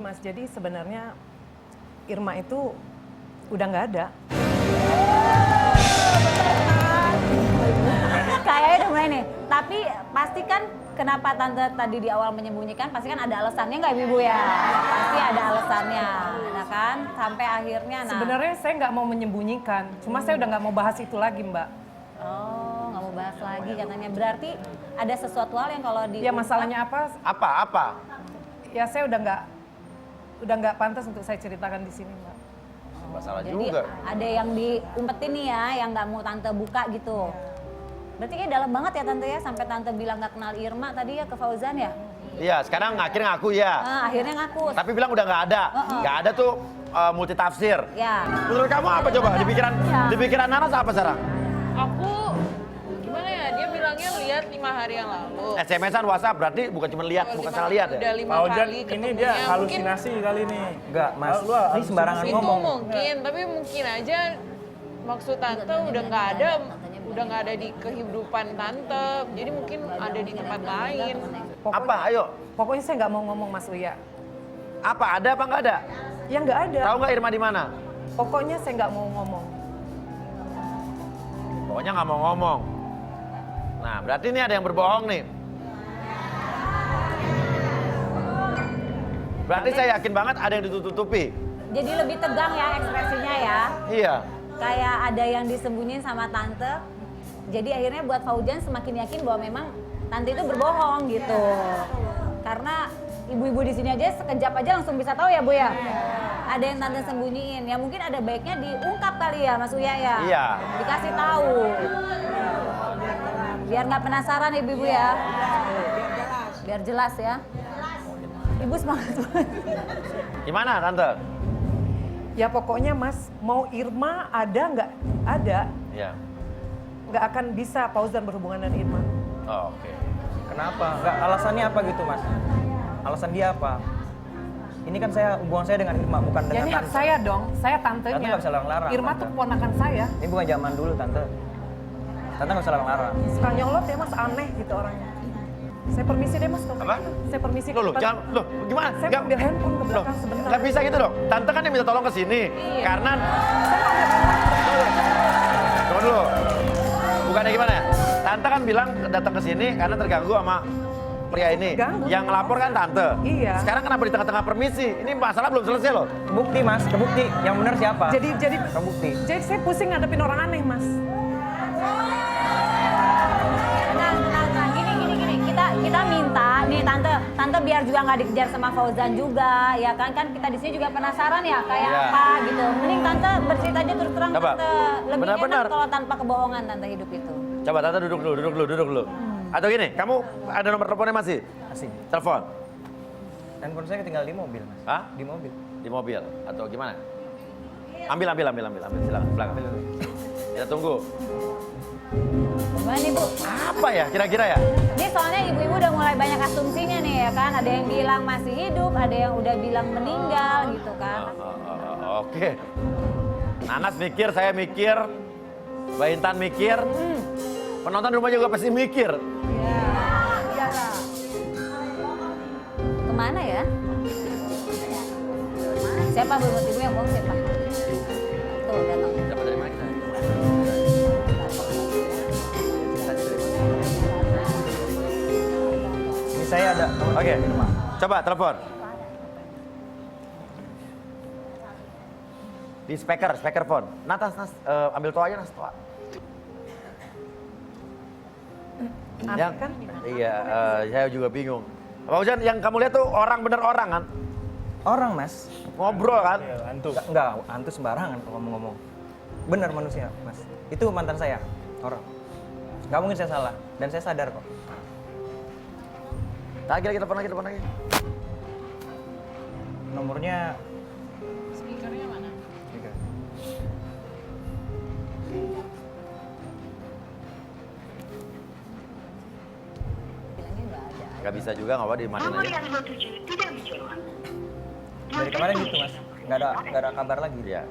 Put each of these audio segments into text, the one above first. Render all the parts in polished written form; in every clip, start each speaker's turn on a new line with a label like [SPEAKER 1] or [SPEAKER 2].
[SPEAKER 1] Mas, jadi sebenarnya Irma itu udah nggak ada.
[SPEAKER 2] Kayaknya udah mulai nih. Tapi pasti kan kenapa Tante tadi di awal menyembunyikan, pasti kan ada alasannya nggak Ibu ya? Pasti ada alasannya, ya kan? Sampai akhirnya
[SPEAKER 1] Sebenarnya saya nggak mau menyembunyikan, cuma saya udah nggak mau bahas itu lagi, Mbak.
[SPEAKER 2] Oh, nggak mau bahas lagi katanya. Berarti ada sesuatu hal yang kalau di...
[SPEAKER 1] Ya masalahnya apa?
[SPEAKER 3] Apa?
[SPEAKER 1] Ya saya udah nggak pantas untuk saya ceritakan di sini, Mbak.
[SPEAKER 3] Masalah
[SPEAKER 2] Jadi
[SPEAKER 3] juga.
[SPEAKER 2] ada yang diumpetin nih ya, yang nggak mau Tante buka gitu. Berarti kayak dalam banget ya Tante ya, sampai Tante bilang nggak kenal Irma tadi ya ke Fauzan ya?
[SPEAKER 3] Iya, sekarang akhirnya ngaku ya.
[SPEAKER 2] Akhirnya ngaku.
[SPEAKER 3] Tapi bilang udah nggak ada. Nggak ada tuh multi tafsir.
[SPEAKER 2] Ya.
[SPEAKER 3] Menurut kamu apa coba? Di pikiran Nanas apa sekarang?
[SPEAKER 4] Aku gimana ya? Dia bilangnya lihat 5 hari yang lalu.
[SPEAKER 3] SMS-an WhatsApp berarti bukan cuma lihat, bukan salah lihat
[SPEAKER 4] Udah
[SPEAKER 3] ya?
[SPEAKER 4] 5
[SPEAKER 5] Pak Ojan
[SPEAKER 4] kali
[SPEAKER 5] ini
[SPEAKER 4] ketemunya.
[SPEAKER 5] dia
[SPEAKER 4] Mungkin
[SPEAKER 5] halusinasi kali ini.
[SPEAKER 6] Enggak, Mas.
[SPEAKER 5] Lu
[SPEAKER 6] Ini sembarangan
[SPEAKER 4] itu
[SPEAKER 6] ngomong.
[SPEAKER 4] mungkin, tapi mungkin aja maksud Tante udah nggak ada di kehidupan Tante. Jadi mungkin ada di tempat lain.
[SPEAKER 3] Apa? Ayo.
[SPEAKER 1] Pokoknya saya nggak mau ngomong, Mas Uya.
[SPEAKER 3] Apa? Ada apa nggak ada?
[SPEAKER 1] Ya nggak ada.
[SPEAKER 3] Tahu nggak Irma di mana?
[SPEAKER 1] Pokoknya saya nggak mau ngomong.
[SPEAKER 3] Pokoknya nggak mau ngomong. Nah, berarti ini ada yang berbohong nih. Berarti saya yakin banget ada yang ditutupi.
[SPEAKER 2] Jadi lebih tegang ya ekspresinya ya.
[SPEAKER 3] Iya.
[SPEAKER 2] Kayak ada yang disembunyiin sama Tante. Jadi akhirnya buat Fauzan semakin yakin bahwa memang Tante itu berbohong gitu. Karena ibu-ibu di sini aja sekejap aja langsung bisa tahu ya Bu ya. Ada yang Tante sembunyiin. Ya mungkin ada baiknya diungkap kali ya Mas Uya ya.
[SPEAKER 3] Iya.
[SPEAKER 2] Dikasih tahu. Biar nggak penasaran ibu-ibu ya. Biar jelas ya. Ibu semangat banget.
[SPEAKER 3] Gimana Tante?
[SPEAKER 1] Ya pokoknya Mas, mau Irma ada nggak ada,
[SPEAKER 3] Iya.
[SPEAKER 1] nggak akan bisa Fauzan berhubungan dengan Irma.
[SPEAKER 3] Oh, oke.
[SPEAKER 6] Kenapa? Enggak, alasannya apa gitu, Mas? Alasan dia apa? Ini kan hubungan saya dengan Irma, bukan
[SPEAKER 1] Ya
[SPEAKER 6] dengan
[SPEAKER 1] ini hak
[SPEAKER 6] Tante.
[SPEAKER 1] saya dong, saya tantenya.
[SPEAKER 6] Tante nggak bisa larang-larang,
[SPEAKER 1] Irma
[SPEAKER 6] Tante.
[SPEAKER 1] tuh keponakan saya.
[SPEAKER 6] Ini bukan zaman dulu, Tante. Tante nggak bisa larang-larang.
[SPEAKER 1] Suka nyolot ya Mas, aneh gitu orangnya. Saya permisi deh Mas. kalau
[SPEAKER 3] Apa?
[SPEAKER 1] gitu. Saya permisi.
[SPEAKER 3] Loh,
[SPEAKER 1] ke-
[SPEAKER 3] jangan, gimana?
[SPEAKER 1] Saya
[SPEAKER 3] Nggak-
[SPEAKER 1] ambil handphone ke
[SPEAKER 3] Loh,
[SPEAKER 1] belakang sebentar.
[SPEAKER 3] nggak bisa gitu dong. Tante kan yang minta tolong ke sini. Karena, tunggu dulu. Bukannya gimana ya? Tante kan bilang datang ke sini karena terganggu sama pria ini.
[SPEAKER 1] Ganggu.
[SPEAKER 3] Yang ngelapor kan Tante.
[SPEAKER 1] Iya.
[SPEAKER 3] Sekarang kenapa di tengah-tengah permisi? Ini masalah belum selesai loh.
[SPEAKER 6] Kebukti, Mas. Kebukti. Yang benar siapa?
[SPEAKER 1] Jadi
[SPEAKER 6] Kebukti.
[SPEAKER 1] saya pusing ngadepin orang aneh Mas.
[SPEAKER 2] Tenang. Gini. Kita minta nih tante biar juga nggak dikejar sama Fauzan juga, ya kan kita di sini juga penasaran ya kayak
[SPEAKER 3] Iya.
[SPEAKER 2] apa gitu. Mending tante bercerita aja terus terang
[SPEAKER 3] Coba.
[SPEAKER 2] tante. Lebih
[SPEAKER 3] Benar-benar.
[SPEAKER 2] enak kalau tanpa kebohongan tante hidup itu.
[SPEAKER 3] Coba Tante duduk dulu. Atau gini, kamu ada nomor teleponnya masih?
[SPEAKER 6] Asing.
[SPEAKER 3] Telepon.
[SPEAKER 6] Handphone saya ketinggal di mobil, Mas.
[SPEAKER 3] Hah?
[SPEAKER 6] Di mobil.
[SPEAKER 3] Di mobil atau gimana? Ambil. Silakan. Kita tunggu.
[SPEAKER 2] Gimana nih Bu?
[SPEAKER 3] Apa ya kira-kira ya?
[SPEAKER 2] Ini soalnya ibu-ibu udah mulai banyak asumsinya nih ya kan. Ada yang bilang masih hidup, ada yang udah bilang meninggal gitu kan.
[SPEAKER 3] Oke. Nanas mikir, saya mikir, Mbak Intan mikir, penonton di rumah juga pasti mikir.
[SPEAKER 2] Kemana ya? Siapa Bu? Ibu yang bohong siapa? Tuh datang.
[SPEAKER 3] Dapat dari mana kita?
[SPEAKER 6] Ini saya ada nomor
[SPEAKER 3] Oke,
[SPEAKER 6] di rumah.
[SPEAKER 3] coba telepon. Di speaker phone. Nas, ambil toa aja, Nas, toa.
[SPEAKER 1] Aneh kan?
[SPEAKER 3] Iya, saya juga bingung. Pak Ujan, yang kamu lihat tuh orang bener orang kan?
[SPEAKER 6] Orang, Mas.
[SPEAKER 3] Ngobrol kan?
[SPEAKER 5] Ya, hantu.
[SPEAKER 6] Enggak, hantu sembarangan kalau ngomong-ngomong. Benar manusia, Mas. Itu mantan saya, orang. Nggak mungkin saya salah, dan saya sadar kok.
[SPEAKER 3] Lagi, telepon lagi.
[SPEAKER 6] Nomornya
[SPEAKER 4] Speakernya mana?
[SPEAKER 6] tiga.
[SPEAKER 2] Bilangnya nggak ada.
[SPEAKER 3] Gak bisa juga, nggak apa di mana
[SPEAKER 7] Nomor
[SPEAKER 3] aja.
[SPEAKER 7] yang dituju tidak dijawab.
[SPEAKER 6] Dari kemarin gitu, Mas. Nggak ada kabar lagi.
[SPEAKER 3] Iya.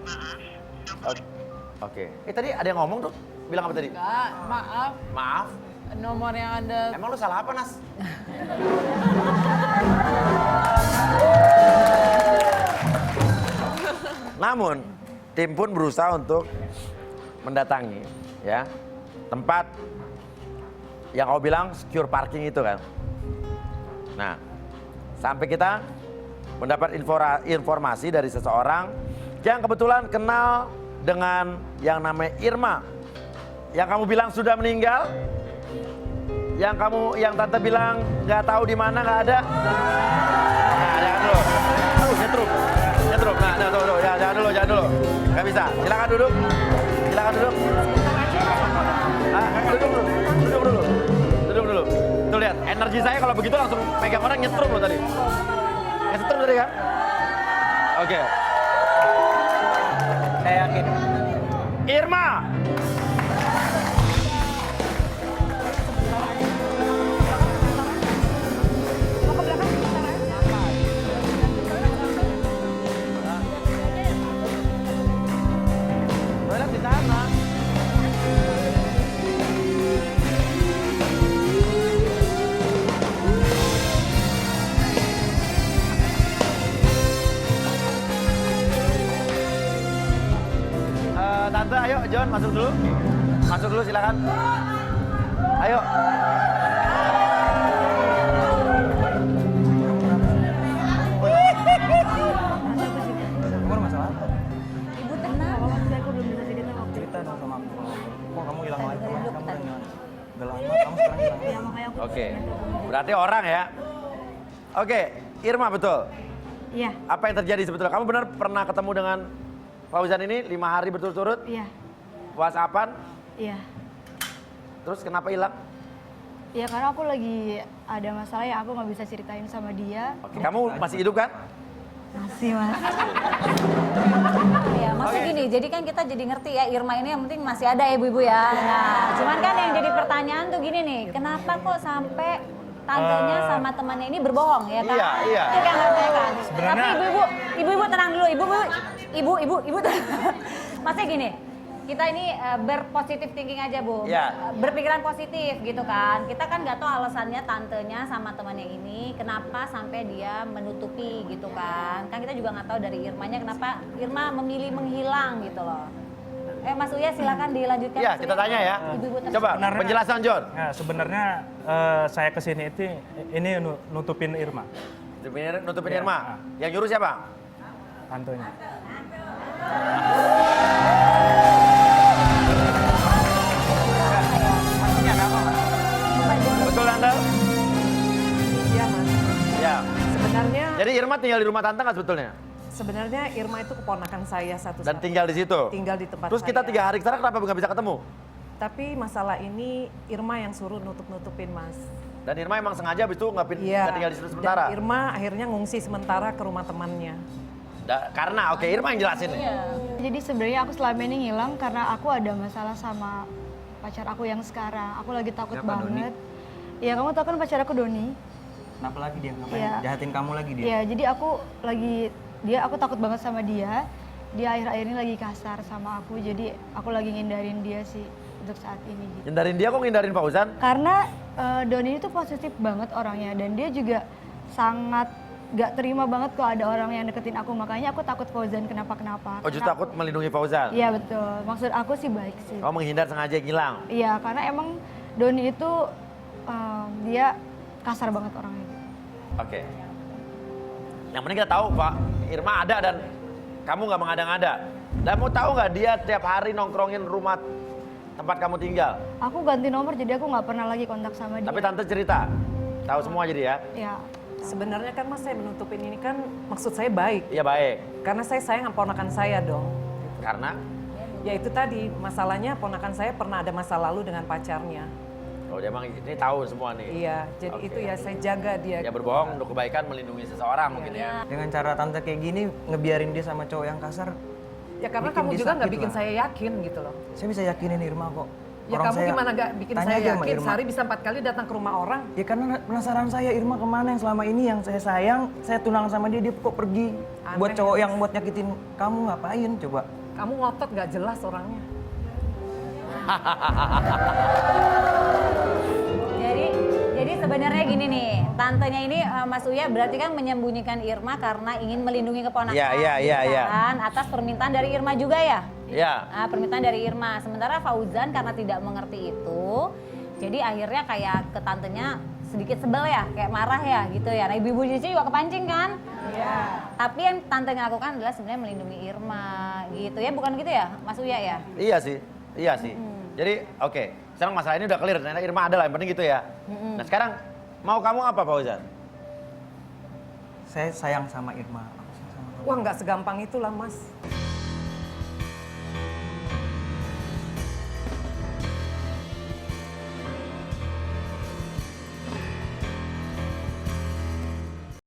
[SPEAKER 3] Oke. Tadi ada yang ngomong tuh, bilang apa tadi?
[SPEAKER 4] Enggak, maaf.
[SPEAKER 3] Maaf,
[SPEAKER 4] Nomor yang Anda
[SPEAKER 3] emang lu salah apa, Nas? Namun tim pun berusaha untuk mendatangi ya tempat yang kau bilang secure parking itu kan. Nah, sampai kita mendapat informasi dari seseorang yang kebetulan kenal dengan yang namanya Irma. Yang kamu bilang sudah meninggal. Yang tante bilang nggak tahu di mana, nggak ada. Nah, jangan dulu. Nyetrum. Nah, tuh, ya, jangan dulu. Nggak bisa. Silakan duduk. Duduk dulu. Tuh lihat, energi saya kalau begitu langsung pegang orang nyetrum loh tadi. Nyetrum tadi kan? Oke.
[SPEAKER 6] Saya yakin.
[SPEAKER 3] Irma. Toilet di sana. Tante, ayo John masuk dulu. Masuk dulu silakan. Ayo.
[SPEAKER 6] Kamu ada masalah apa?
[SPEAKER 2] Ibu tenang.
[SPEAKER 6] Cerita dong sama aku. Kok kamu hilang lagi? Kamu udah hilang. Udah lama, kamu sekarang hilang.
[SPEAKER 3] Oke. Berarti orang ya. Oke, Irma betul.
[SPEAKER 5] Iya,
[SPEAKER 3] Apa yang terjadi sebetulnya? Kamu benar pernah ketemu dengan Fauzan ini 5 hari berturut-turut?
[SPEAKER 5] iya,
[SPEAKER 3] WhatsAppan?
[SPEAKER 5] iya.
[SPEAKER 3] Terus kenapa hilang?
[SPEAKER 5] Ya karena aku lagi ada masalah yang aku nggak bisa ceritain sama dia.
[SPEAKER 3] Oke, kamu masih hidup kan?
[SPEAKER 5] Masih mas.
[SPEAKER 2] Ya, maksud gini, jadi kan kita jadi ngerti ya Irma ini yang penting masih ada ya ibu-ibu ya. Nah, cuman kan yang jadi pertanyaan tuh gini nih, kenapa kok sampai tantenya sama temannya ini berbohong ya kan?
[SPEAKER 3] Iya.
[SPEAKER 2] Itu yang ngerti kan. Tapi ibu-ibu tenang dulu, ibu tenang. Maksudnya gini, kita ini berpositif thinking aja Bu,
[SPEAKER 3] Iya.
[SPEAKER 2] berpikiran positif gitu kan. Kita kan nggak tahu alasannya tantenya sama temannya ini kenapa sampai dia menutupi gitu kan. Kan kita juga nggak tahu dari Irmanya kenapa Irma memilih menghilang gitu loh. Mas Uya silakan dilanjutkan.
[SPEAKER 3] Iya,
[SPEAKER 2] Mas
[SPEAKER 3] kita
[SPEAKER 2] Uya.
[SPEAKER 3] tanya ya.
[SPEAKER 2] Ibu-ibu tenang.
[SPEAKER 3] Coba
[SPEAKER 8] Sebenarnya-
[SPEAKER 3] penjelasan John.
[SPEAKER 8] Nah, sebenarnya saya kesini itu ini nutupin Irma,
[SPEAKER 3] Nutupin
[SPEAKER 8] Iya.
[SPEAKER 3] Irma. Yang nyuruh siapa?
[SPEAKER 8] tantenya.
[SPEAKER 3] Betul Tante?
[SPEAKER 1] Iya mas.
[SPEAKER 3] Ya.
[SPEAKER 1] Sebenarnya
[SPEAKER 3] Jadi Irma tinggal di rumah Tante nggak sebetulnya?
[SPEAKER 1] sebenarnya Irma itu keponakan saya satu.
[SPEAKER 3] Dan tinggal di situ?
[SPEAKER 1] Tinggal di tempat
[SPEAKER 3] Terus kita
[SPEAKER 1] saya.
[SPEAKER 3] 3 hari sekarang kenapa nggak bisa ketemu?
[SPEAKER 1] Tapi masalah ini Irma yang suruh nutup-nutupin mas.
[SPEAKER 3] Dan Irma emang sengaja habis itu nggak
[SPEAKER 1] Iya.
[SPEAKER 3] tinggal di situ sementara?
[SPEAKER 1] Dan Irma akhirnya ngungsi sementara ke rumah temannya.
[SPEAKER 3] Karena, oke Irma yang jelasin nih.
[SPEAKER 5] Jadi sebenarnya aku selama ini ngilang karena aku ada masalah sama pacar aku yang sekarang. Aku lagi takut
[SPEAKER 6] Siapa,
[SPEAKER 5] banget. Iya kamu tahu kan pacar aku Doni.
[SPEAKER 6] Kenapa lagi dia? Ngapain?
[SPEAKER 5] Iya.
[SPEAKER 6] Jahatin kamu lagi dia?
[SPEAKER 5] Iya jadi aku takut banget sama dia. Dia akhir-akhir ini lagi kasar sama aku. Jadi aku lagi ngindarin dia sih untuk saat ini. Gitu.
[SPEAKER 3] Hindarin dia kok ngindarin Fauzan?
[SPEAKER 5] Karena Doni itu positif banget orangnya dan dia juga sangat gak terima banget kalau ada orang yang deketin aku, makanya aku takut Fauzan kenapa-kenapa.
[SPEAKER 3] Oh justru takut melindungi Fauzan?
[SPEAKER 5] Iya betul, maksud aku sih baik sih.
[SPEAKER 3] Kau menghindar sengaja ngilang?
[SPEAKER 5] Iya karena emang Doni itu dia kasar banget orangnya.
[SPEAKER 3] Oke. Yang penting kita tahu Pak, Irma ada dan kamu nggak mengada-ngada. Dan mau tahu nggak dia tiap hari nongkrongin rumah tempat kamu tinggal?
[SPEAKER 5] Aku ganti nomor jadi aku nggak pernah lagi kontak sama dia.
[SPEAKER 3] Tapi tante cerita, tahu semua jadi ya?
[SPEAKER 5] Ya,
[SPEAKER 1] Sebenarnya kan mas saya menutupin ini kan maksud saya baik.
[SPEAKER 3] Iya baik.
[SPEAKER 1] Karena saya sayang sama ponakan saya dong.
[SPEAKER 3] Karena?
[SPEAKER 1] Ya itu tadi, masalahnya ponakan saya pernah ada masa lalu dengan pacarnya.
[SPEAKER 3] Oh dia emang ini tahu semua nih.
[SPEAKER 1] Iya, jadi
[SPEAKER 3] Oke.
[SPEAKER 1] itu ya saya jaga dia.
[SPEAKER 3] Ya berbohong untuk kebaikan melindungi seseorang mungkin ya.
[SPEAKER 6] Dengan cara tante kayak gini, ngebiarin dia sama cowok yang kasar,
[SPEAKER 1] Ya karena
[SPEAKER 6] bikin
[SPEAKER 1] kamu
[SPEAKER 6] dia
[SPEAKER 1] juga nggak
[SPEAKER 6] sakit
[SPEAKER 1] bikin
[SPEAKER 6] lah.
[SPEAKER 1] saya yakin gitu loh.
[SPEAKER 6] saya bisa yakinin Irma kok.
[SPEAKER 1] Ya
[SPEAKER 6] Orang
[SPEAKER 1] kamu
[SPEAKER 6] saya-
[SPEAKER 1] gimana nggak bikin
[SPEAKER 6] Tanya
[SPEAKER 1] saya
[SPEAKER 6] aja sama
[SPEAKER 1] yakin?
[SPEAKER 6] Irma.
[SPEAKER 1] Sehari bisa 4 kali datang ke rumah orang.
[SPEAKER 6] Ya karena penasaran saya Irma kemana yang selama ini yang saya sayang, saya tunangan sama dia kok pergi.
[SPEAKER 1] Aneh.
[SPEAKER 6] Buat cowok yang buat nyakitin kamu ngapain coba?
[SPEAKER 1] Kamu ngotot nggak jelas orangnya.
[SPEAKER 2] Jadi sebenarnya gini nih, tantenya ini Mas Uya berarti kan menyembunyikan Irma karena ingin melindungi keponakan.
[SPEAKER 3] Iya.
[SPEAKER 2] Kan? Atas permintaan dari Irma juga ya?
[SPEAKER 3] Ya.
[SPEAKER 2] Nah, permintaan dari Irma. Sementara Fauzan karena tidak mengerti itu, jadi akhirnya kayak ke tantenya sedikit sebel ya, kayak marah ya gitu ya. Nah ibu-ibu di sini juga kepancing kan? Iya. Tapi yang tantenya lakukan adalah sebenarnya melindungi Irma gitu ya, bukan gitu ya Mas Uya ya?
[SPEAKER 3] Iya sih. Jadi oke, sekarang masalah ini udah clear, ternyata Irma ada lah, yang penting gitu ya. Nah sekarang mau kamu apa Fauzan?
[SPEAKER 6] Saya sayang sama Irma. Aku sayang sama kamu.
[SPEAKER 1] Wah nggak segampang itulah mas.